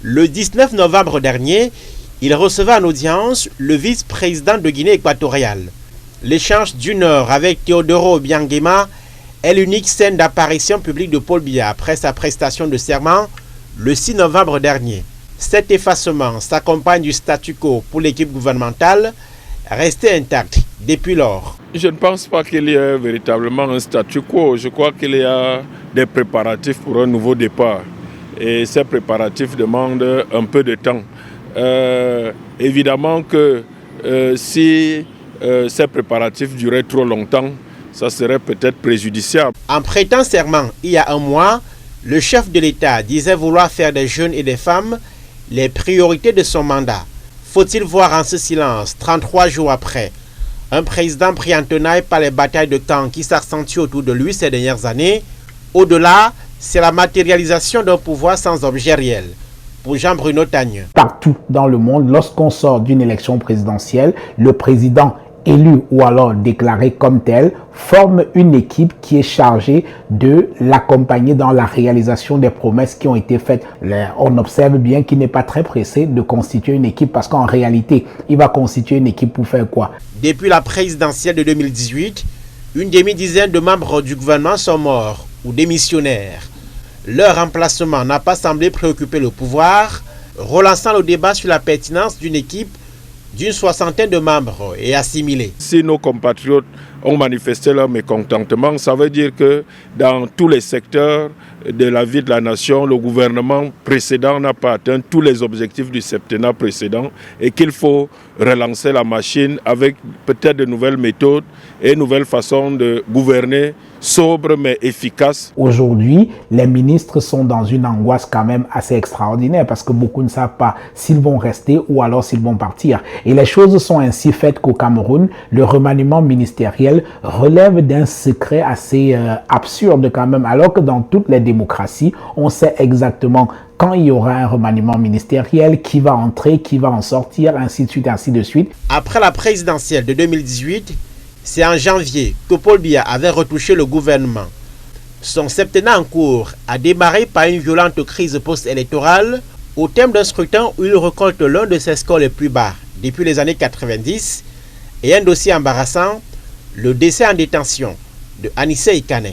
Le 19 novembre dernier, il recevait en audience le vice-président de Guinée équatoriale. L'échange d'une heure avec Teodoro Obiangema est l'unique scène d'apparition publique de Paul Biya après sa prestation de serment le 6 novembre dernier. Cet effacement s'accompagne du statu quo pour l'équipe gouvernementale, resté intact depuis lors. Je ne pense pas qu'il y ait véritablement un statu quo. Je crois qu'il y a des préparatifs pour un nouveau départ. Et ces préparatifs demandent un peu de temps. Évidemment que si ces préparatifs duraient trop longtemps, ça serait peut-être préjudiciable. En prêtant serment il y a un mois, le chef de l'État disait vouloir faire des jeunes et des femmes les priorités de son mandat. Faut-il voir en ce silence, 33 jours après, un président pris en tenaille par les batailles de camp qui s'accentuent autour de lui ces dernières années? Au-delà, c'est la matérialisation d'un pouvoir sans objet réel. Pour Jean-Bruno Tagne. Partout dans le monde, lorsqu'on sort d'une élection présidentielle, le président élu ou alors déclaré comme tel forme une équipe qui est chargée de l'accompagner dans la réalisation des promesses qui ont été faites. On observe bien qu'il n'est pas très pressé de constituer une équipe parce qu'en réalité, il va constituer une équipe pour faire quoi? Depuis la présidentielle de 2018, une demi-dizaine de membres du gouvernement sont morts ou démissionnaires. Leur remplacement n'a pas semblé préoccuper le pouvoir, relançant le débat sur la pertinence d'une équipe d'une soixantaine de membres et assimilés. Si nos compatriotes ont manifesté leur mécontentement, ça veut dire que dans tous les secteurs de la vie de la nation, le gouvernement précédent n'a pas atteint tous les objectifs du septennat précédent et qu'il faut relancer la machine avec peut-être de nouvelles méthodes et nouvelles façons de gouverner sobre mais efficace. Aujourd'hui, les ministres sont dans une angoisse quand même assez extraordinaire parce que beaucoup ne savent pas s'ils vont rester ou alors s'ils vont partir. Et les choses sont ainsi faites qu'au Cameroun, le remaniement ministériel relève d'un secret assez absurde quand même, alors que dans toutes les démocraties, on sait exactement quand il y aura un remaniement ministériel, qui va entrer, qui va en sortir, ainsi de suite, ainsi de suite. Après la présidentielle de 2018, c'est en janvier que Paul Biya avait retouché le gouvernement. Son septennat en cours a démarré par une violente crise post-électorale au terme d'un scrutin où il récolte l'un de ses scores les plus bas depuis les années 90 et un dossier embarrassant, le décès en détention de Anissé Ikane.